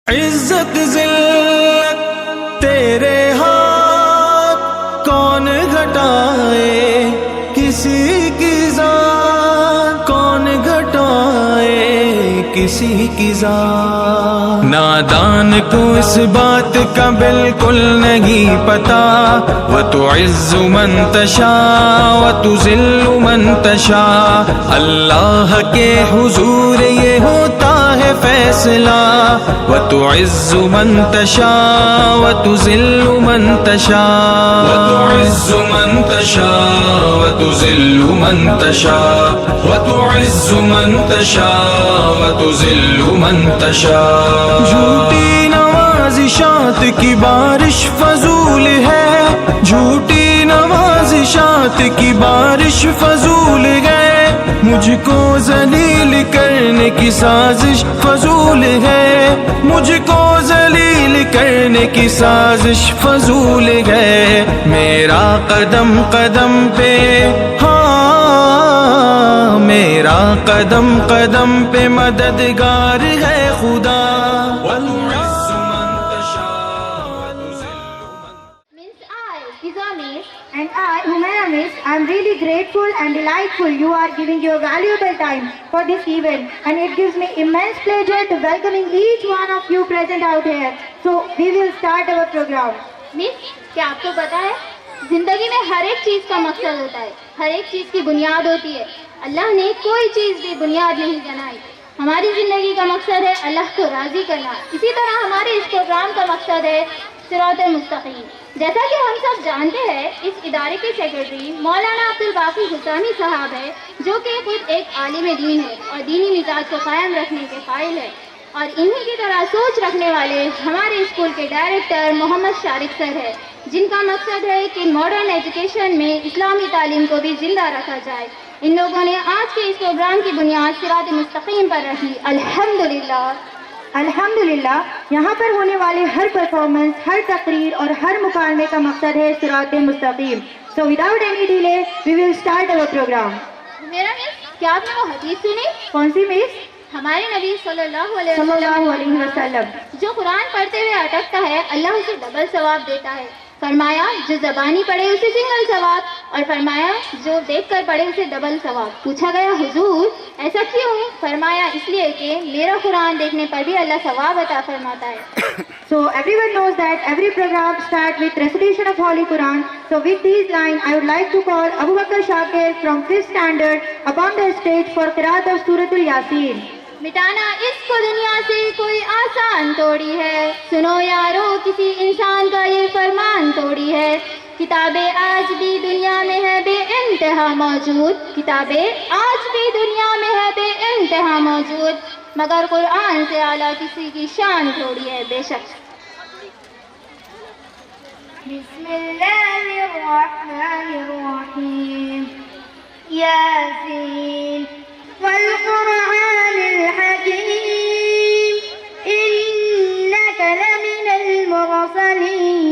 عزت ذلت تیرے ہاتھ کون گھٹائے، کسی کی ذات کون گھٹائے کسی کی ذات۔ نادان کو اس بات کا بالکل نہیں پتا، وَتُعِزُّ مَن تَشَاءُ وَتُذِلُّ مَن تَشَاءُ، اللہ کے حضور یہ ہوتا ہے فیصلہ، وَتُعِزُّ مَن تَشَاءُ وَتُذِلُّ مَن تَشَاءُ، وَتُعِزُّ مَن تَشَاءُ وَتُذِلُّ مَن تَشَاءُ، وَتُعِزُّ مَن تَشَاءُ وَتُذِلُّ مَن تَشَاءُ۔ جھوٹی نوازشات کی بارش فضول ہے، جھوٹی نوازشات کی بارش فضول ہے، مجھ کو ذلیل کرنے کی سازش فضول ہے، مجھ کو ذلیل کرنے کی سازش فضول ہے، میرا قدم قدم پہ ہاں، میرا قدم قدم پہ مددگار ہے خدا۔ And I, Humaira Miss, I am really grateful and delightful you are giving your valuable time for this event, and it gives me immense pleasure to welcoming each one of you present out here. So we will start our program. مس، کیا آپ کو پتا ہے زندگی میں ہر ایک چیز کا مقصد ہوتا ہے، ہر ایک چیز کی بنیاد ہوتی ہے۔ اللہ نے کوئی چیز بھی بنیاد نہیں بنائی۔ ہماری زندگی کا مقصد ہے اللہ کو راضی کرنا، اسی طرح ہمارے اس پروگرام کا مقصد ہے صراط مستقیم۔ جیسا کہ ہم سب جانتے ہیں، اس ادارے کے سیکرٹری مولانا عبدالباقی حسانی صاحب ہے، جو کہ خود ایک عالم دین ہے اور دینی مزاج کو قائم رکھنے کے قائل ہے، اور انہی کی طرح سوچ رکھنے والے ہمارے اسکول کے ڈائریکٹر محمد شارق سر ہے، جن کا مقصد ہے کہ ماڈرن ایجوکیشن میں اسلامی تعلیم کو بھی زندہ رکھا جائے۔ ان لوگوں نے آج کے اس پروگرام کی بنیاد صراط مستقیم پر رکھی، الحمدللہ۔ الحمدللہ، یہاں پر ہونے والے ہر پرفارمنس، ہر تقریر اور ہر مکالمے کا مقصد ہے صراط مستقیم۔ So without any delay, we will start our program. میرا مس، کیا آپ نے وہ حدیث سنی؟ کون سی مس؟ ہمارے نبی صلی اللہ علیہ وسلم جو قرآن پڑھتے ہوئے اٹکتا ہے، اللہ اسے ڈبل ثواب دیتا ہے۔ فرمایا جو زبانی پڑھے اسے سنگل ثواب، اور فرمایا جو دیکھ کر پڑھے اسے ڈبل ثواب۔ پوچھا گیا حضور ایسا کیوں؟ فرمایا اس لیے کہ میرا قرآن دیکھنے پر بھی اللہ ثواب عطا فرماتا ہے۔ So everyone knows that every program starts with recitation of Holy Quran. So with these lines, I would like to call Abu Bakr Shakir from 5th standard upon the stage for qiraat of Suratul Yasin. مٹانا اس کو دنیا سے کوئی آسان توڑی ہے، سنو یارو کسی انسان کا یہ فرمان توڑی ہے، کتابیں آج بھی دنیا میں ہے بے انتہا موجود، کتابیں آج بھی دنیا میں ہے بے انتہا موجود، مگر قرآن سے اعلیٰ کسی کی شان تھوڑی ہے بے شک۔ بسم اللہ الرحمن الرحیم، یاسین والقرآن الحکیم انک لمن المرسلین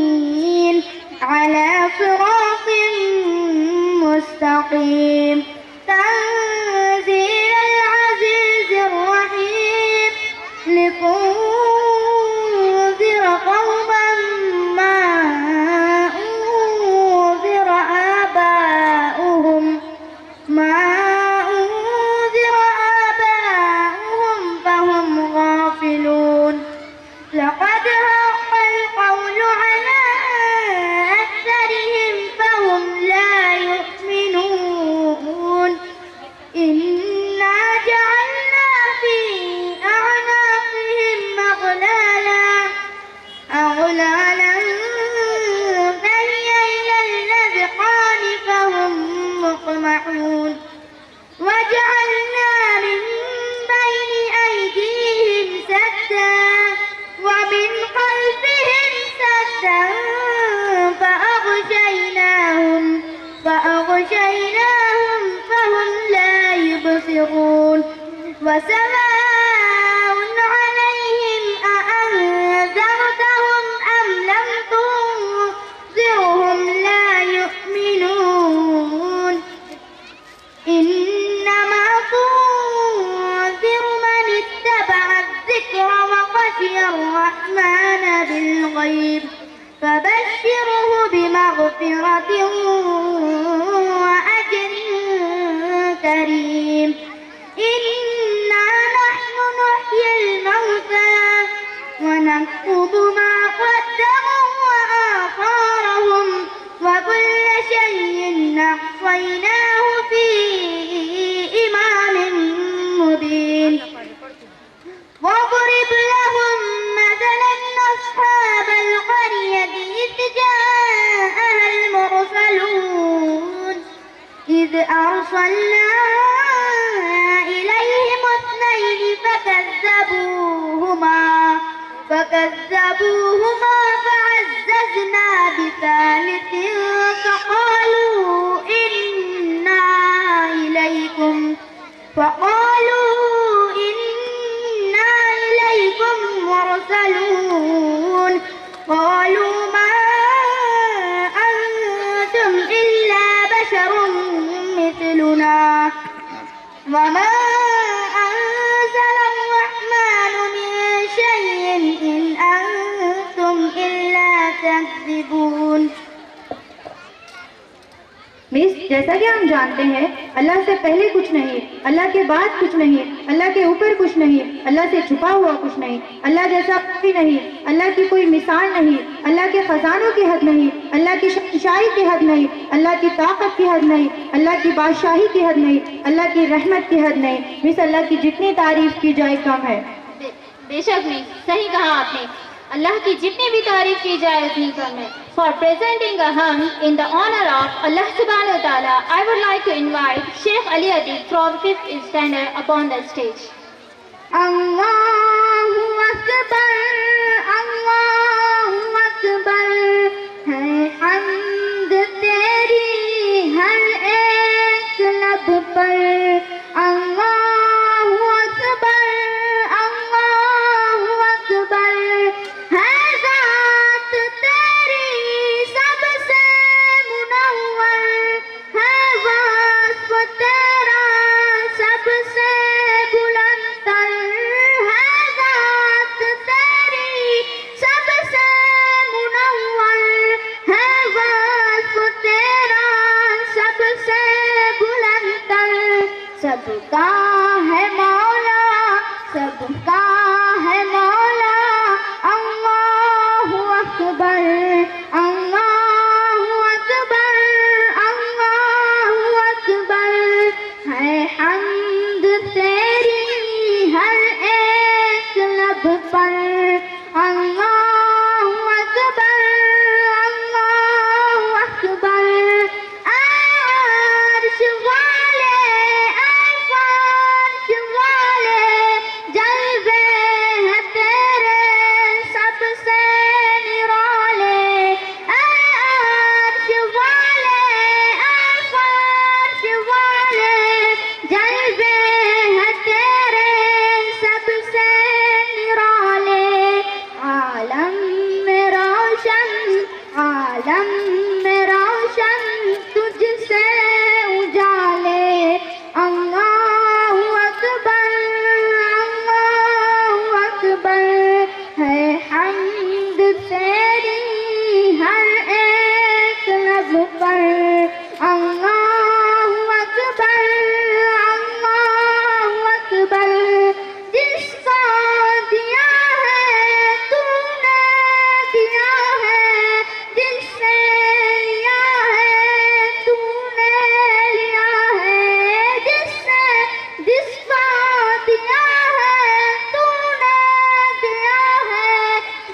علی صراط مستقیم تنزیل العزیز الرحیم لتنذر قوما ما انذر آباؤهم فهم غافلون لقد حق القول على أكثرهم فهم لا يؤمنون الرحمن بالغيب فبشره بمغفرة وأجر كريم إنا نحن نحيي الموتى ونكتب ما قدموا وآثارهم وكل شيء أحصيناه في إمام مبين واضرب لهم مثلا أصحاب القرية إذ جاءها المرسلون إذ أرسلنا إليهم اثنين فكذبوهما فعززنا بثالث فقالوا إنا إليكم مرسلون قالوا ما أنتم إلا بشر مثلنا وما أنزل الرحمن من شيء إن أنتم إلا تكذبون. مس جیسا کہ ہم جانتے ہیں اللہ سے پہلے کچھ نہیں، اللہ کے بعد کچھ نہیں، اللہ کے اوپر کچھ نہیں، اللہ سے چھپا ہوا کچھ نہیں، اللہ جیسا کوئی نہیں، اللہ کی کوئی مثال نہیں، اللہ کے خزانوں کی حد نہیں، اللہ کی شاہی کی حد نہیں، اللہ کی طاقت کی حد نہیں، اللہ کی بادشاہی کی حد نہیں، اللہ کی رحمت کی حد نہیں. مس اللہ کی جتنی تعریف کی جائے کم ہے. بے شک میں صحیح کہا آپ نے، اللہ کی جتنی بھی تعریف کی جائے اتنی کم ہے. For presenting a hymn in the honor of Allah subhanahu wa ta'ala, I would like to invite Sheikh Ali Adib from 5th standard upon the stage. Allahu Akbar, Allahu Akbar, ہے حمد تیری ہر ایک لب پر. Allahu Akbar, Allahu Akbar, ہے ذات تیری سب سے منور، ہے وصف تیرا سب سے بلند تر، ہے ذات تیری سب سے منور، ہے وصف تیرا سب سے بلند تر. سب کا ہے مولا، سب کا ہے مولا. اللہ اکبر، اللہ اکبر، اللہ اکبر، ہے حمد تیری ہر ایک لب پر. اللہ اکبر، اللہ اکبر. اے عرش والے، اے فرش والے، جلوے ہیں تیرے سب سے نرالے. اے عرش والے، اے فرش والے، جلوے ہیں تیرے سب سے نرالے. عالم میں روشن، عالم میں روشن تجھ سے اجالے. اللہ اکبر، اللہ اکبر، ہے حمد تیری ہر ایک لب پر. اللہ اکبر، اللہ اکبر. جس کو دیا ہے تو نے دیا ہے، جس سے لیا ہے تو نے لیا ہے. جس کو دیا ہے تو نے دیا ہے،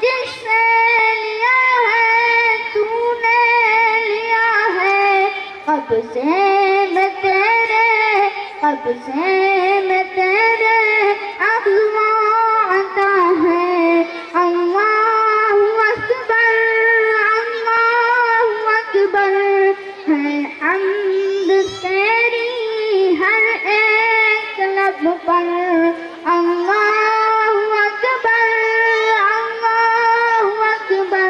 جس سے لیا ہے تو نے لیا ہے. قبضے میں تیرے، قبضے میں تیرے اخذ و عطا ہے. اللہ اکبر، اللہ اکبر، ہے حمد تیری ہر ایک لب پر. اللہ اکبر، اللہ اکبر.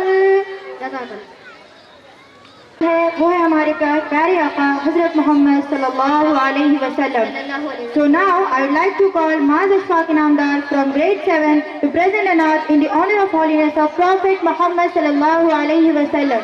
وہ ہے ہمارے پیارے آقا حضرت محمد صلی اللہ علیہ وسلم. So now I would like to call Maaz Ashfaq Inamdar from grade 7 to present an art in the honor of holiness of Prophet Muhammad sallallahu alaihi wasallam.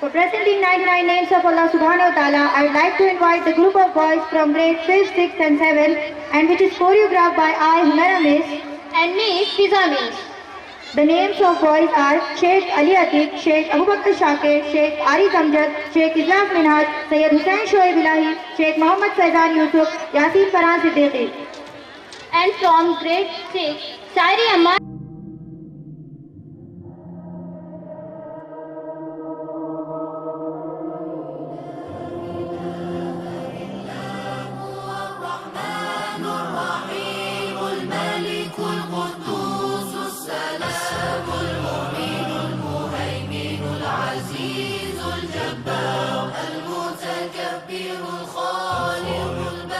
For presenting 99 names of Allah subhanahu wa ta'ala, I would like to invite the group of boys from grade 5, 6 and 7 and which is choreographed by I, Humaira Miss and me, Fiza Miss. The names of boys are Sheikh Ali Atiq, Sheikh Abu Bakr Shakir, Sheikh Arif Amjad, Sheikh Islam Minhaj, Sayyid Hussain Shoaib Ilahi, Sheikh Muhammad Faizan Yusuf, Yasin Farhan Siddiqui. And from grade 6, Sairi Amma. العزيز الجبار المتكبر الخالق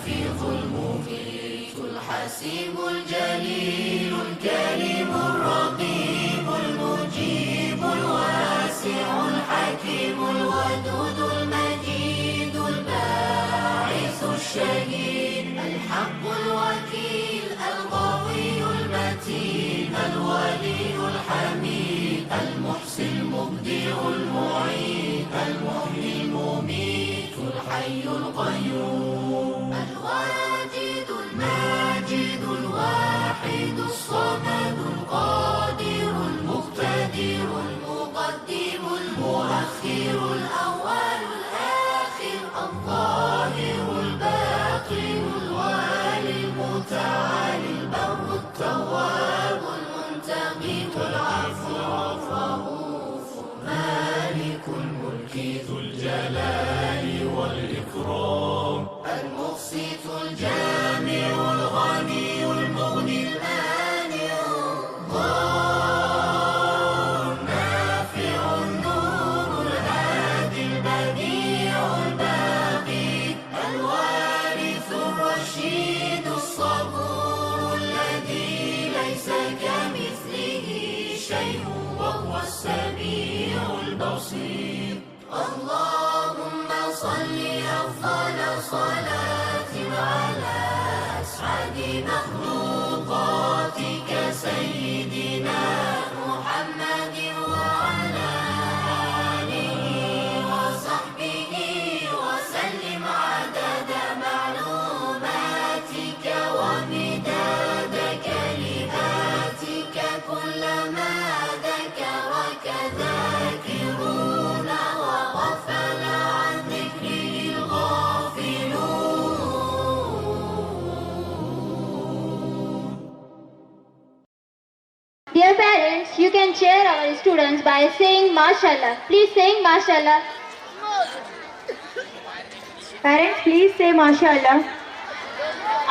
الحفيظ المميت الحسيب الجليل الكريم الرقيب المجيب الواسع الحكيم الودود المجيد الباعث الشهيد الحق الوكيل القوي المتين الولي الحميد المحسن المبدع المعيد المحيي المميت الحي القيوم الواجد الماجد الواحد الصمد القادر المقتدر المقدم المؤخر الأول الآخر الظاهر الباطن الوالي المتعالي البر التواب المنتقم العفو الرؤوف مالك الملك ذو الجلال والإكرام المقسط الجامع الغني المغني المانع الضار النافع النور الهادي البديع الباقي الوارث الرشيد الصبور الذي ليس كمثله شيء وهو السميع البصير اللهم صل أفضل صلاة على أسعد مخلوقاتك سيدنا محمد وعلى آله وصحبه وسلم عدد معلوماتك ومداد كلماتك كلما ذكرك ذاكرون وغفل عن ذكره الغافلون. Dear parents, you can cheer our students by saying MashaAllah. Please sing MashaAllah. Parents, please say MashaAllah.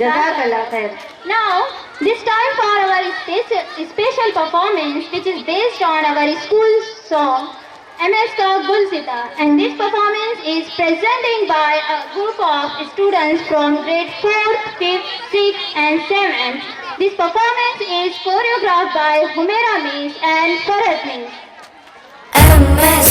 Jazakallah khair. Now, this time for our special performance, which is based on our school song, MS Ka Gulsita. And this performance is presented by a group of students from grade 4th, 5th, 6th and 7th. This performance is choreographed by Humaira Miss and Farhat Miss. MS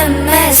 MS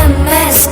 MS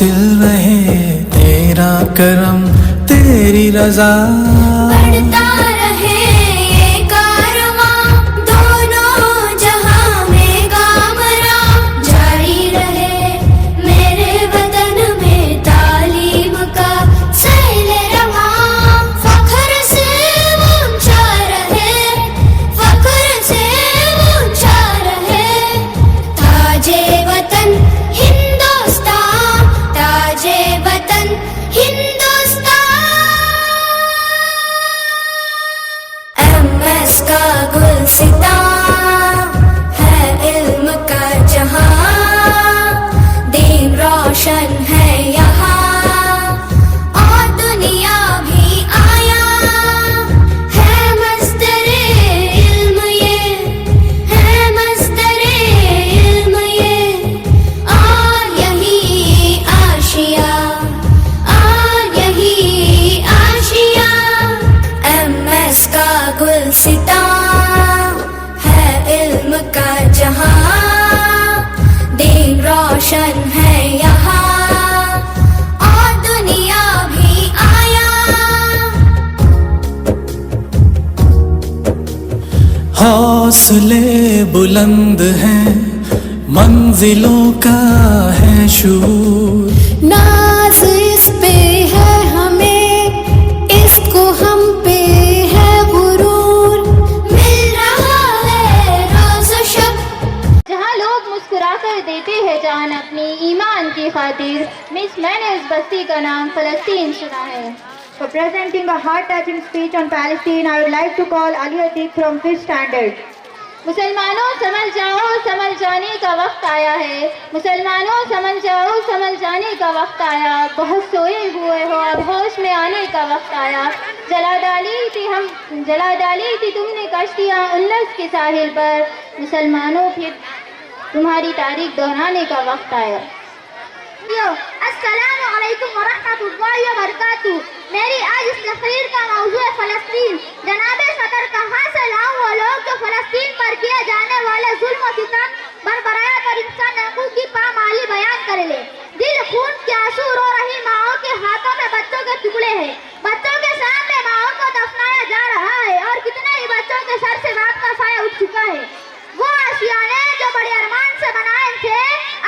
حاصل رہے تیرا کرم تیری رضا، بڑھتا رہے یہ کارواں دونوں جہاں میں گامراں، جاری رہے میرے وطن میں تعلیم کا سیل رواں، فخر سے اونچا رہے، فخر سے اونچا رہے، تاج وطن ہندوستان، تاج وطن ہندوستان۔ ایم ایس کا گلستان ہے علم کا جہاں، دین روشن ہے یہاں اور دنیا بھی آیا ہے مصدر علم، یہ ہے مصدر علم یہ، اور یہی آشیا، اور یہی آشیا، ایم ایس کا گلستان ہے علم کا جہاں، دین روشن ہے یہاں اور دنیا بھی آیا۔ حوصلے بلند ہیں منزلوں کا ہے شعور، ناز اس پہ ہے ہمیں، اس کو ہم پہ ہے غرور، مل رہا ہے روز و شب۔ جہاں لوگ مسکرا کر دیتے ہیں جان اپنی ایمان کی خاطر، مس میں نے اس بستی کا نام فلسطین سنا ہے۔ For presenting a heart-touching speech on Palestine, I would like to call Ali Atiq from 5th standard. مسلمانوں سمجھ جاؤ سمجھ جانے کا وقت آیا ہے، مسلمانوں سمجھ جاؤ سمجھ جانے کا وقت آیا، بہت سوئے ہوئے ہو اب ہوش میں آنے کا وقت آیا، جلا ڈالی تھی تم نے کشتیاں النس کے ساحل پر، مسلمانوں پھر تمہاری تاریخ دہرانے کا وقت آیا۔ السلام علیکم ورحمۃ اللہ وبرکاتہ۔ میری آج اس تقریر کا موضوع ہے فلسطین۔ جناب صدر، کہاں سے لاؤں وہ لوگ جو فلسطین پر کیے جانے والے ظلم و ستم، بربریت اور انسان حقوق کی پامالی بیان کر لے۔ دل خون کے آنسو رو رہی ماؤں کے ہاتھوں میں بچوں کے ٹکڑے ہیں، بچوں کے سامنے ماؤں کو دفنایا جا رہا ہے، اور کتنے ہی بچوں کے سر سے باپ کا سایہ اٹھ چکا ہے۔ وہ آشیانے جو بڑے ارمان سے بنائے تھے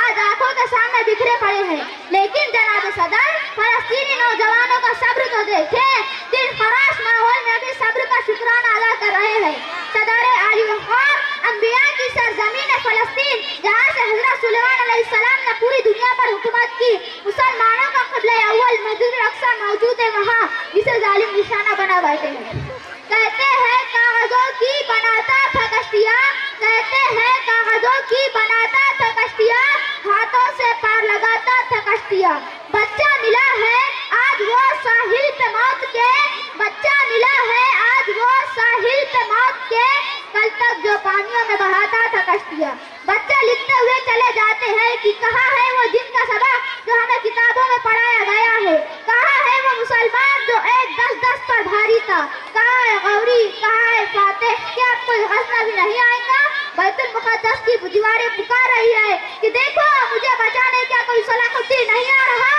آج آنکھوں کے سامنے بکھرے پڑے ہیں، لیکن جناب صدر، فلسطینی نوجوانوں کا صبر تو دیکھیں، دل خراش ماحول میں بھی صبر کا شکرانہ ادا کر رہے ہیں۔ صدر عالی وقار، انبیاء کی سرزمین فلسطین، جہاں سے حضرت سلیمان علیہ السلام نے پوری دنیا پر حکومت کی، مسلمانوں کا قبلہ اول مسجد الاقصی موجود ہے، وہاں جسے ظالم نشانہ بنا بیٹھے ہیں۔ کہتے ہیں کاغذوں کی بناتا تھا کشتیاں، کہتے ہیں کاغذوں کی بناتا تھا کشتیاں، ہاتھوں سے پار لگاتا تھا کشتیاں، بچہ ملا ہے آج وہ ساحل پہ موت کے، بچہ ملا ہے آج وہ ساحل پہ موت کے، کل تک جو پانیوں میں بہاتا تھا کشتیاں۔ بچے لکھتے ہوئے چلے جاتے ہیں کہ کہاں ہے وہ دن کا سبق جو ہمیں کتابوں میں پڑھایا گیا ہے، کہاں ہے وہ مسلمان جو ایک 10 پر بھاری تھا، کہاں ہے غوری، کہاں ہے فاتح، کیا کوئی غزہ بھی نہیں آئے گا؟ بیت المقدس کی دیواریں پکار رہی ہے کہ دیکھو مجھے بچانے کیا کوئی صلاح الدین نہیں آ رہا؟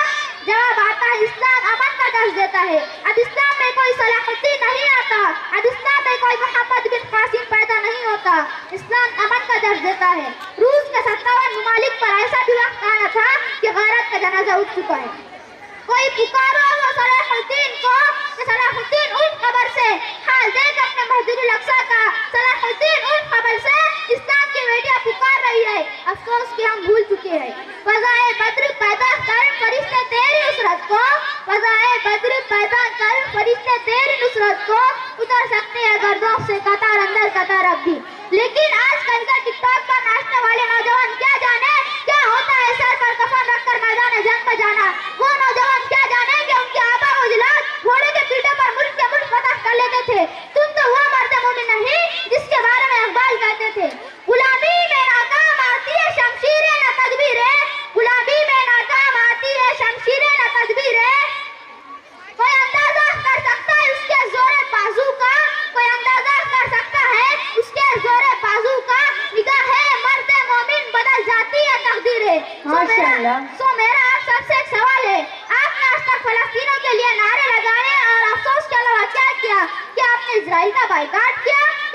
جواب آتا ہے اسلام امن کا درس دیتا ہے، اب اسلام میں کوئی صلاح الدین نہیں آتا، اب اسلام میں کوئی محمد بن قاسم پیدا نہیں ہوتا، اسلام امن کا درس دیتا ہے۔ روس کے 57 ممالک پر ایسا بھی وقت آیا تھا کہ غیرت کا جنازہ اٹھ چکا ہے۔ کوئی پکارو وہ صلاح الدین کو کہ صلاح الدین اٹھ قبر سے، حال دیکھ اپنے مسجد الاقصی کا، صلاح الدین اٹھ قبر سے، اسلام کی بیٹیاں پکار رہی ہے، افسوس کہ ہم بھول چکے ہیں۔ فضائے بدر پیدا کر فرشتے تیری نصرت کو، فضائے بدر پیدا کر فرشتے تیری نصرت کو، اتر سکتے ہیں گردوں سے قطار اندر قطار اب بھی، لیکن آج کل کا ٹک ٹاک پر ناچنے والے نوجوان کیا جانے کیا ہوتا ہے سر پر کفن رکھ کر میدان جنگ میں جانا، وہ نوجوان کیا جانے کہ ان کے آبا و اجداد گھوڑے کے پیٹھے پر ملک کے ملک فتح کر لیتے تھے، تم تو وہ مرد مومن نہیں جس کے بارے میں اقبال کہتے تھے، غلامی میں ناکام آتی ہے شمشیریں نہ تدبیریں، غلامی میں ناکام آتی ہے شمشیریں نہ تدبیریں، کوئی اندازہ کر سکتا ہے اس کے زور بازو کا، کوئی اندازہ کر سکتا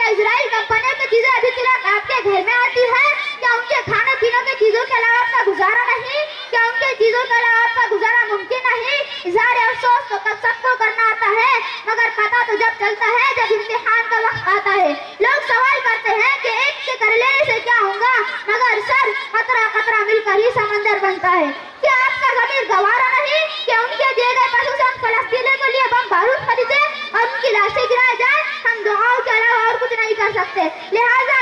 کیا اسرائیل کمپنیوں کی چیزیں ابھی تک آپ کے گھر میں آتی ہے؟ کیا ان کے کھانے پینے کی چیزوں کے علاوہ آپ کا گزارا نہیں؟ کیا ان کی چیزوں کے علاوہ آپ کا گزارا ممکن نہیں؟ اظہار افسوس تو سب کو کرنا آتا ہے، مگر پتہ تو جب چلتا ہے جب امتحان کا وقت آتا ہے۔ لوگ سوال کرتے ہیں کہ ایک سے کر لینے سے کیا ہوگا، مگر سر قطرہ قطرہ مل کر ہی سمندر بنتا ہے۔ کیا آپ کا ضمیر گوارا نہیں کہ ان کے دیے گئے پیسوں سے ہم فلسطینیوں کے لیے بم بارود خریدے اور ان کی لاشیں گرائے جائیں؟ ہم دعاؤں کے علاوہ اور کچھ نہیں کر سکتے، لہٰذا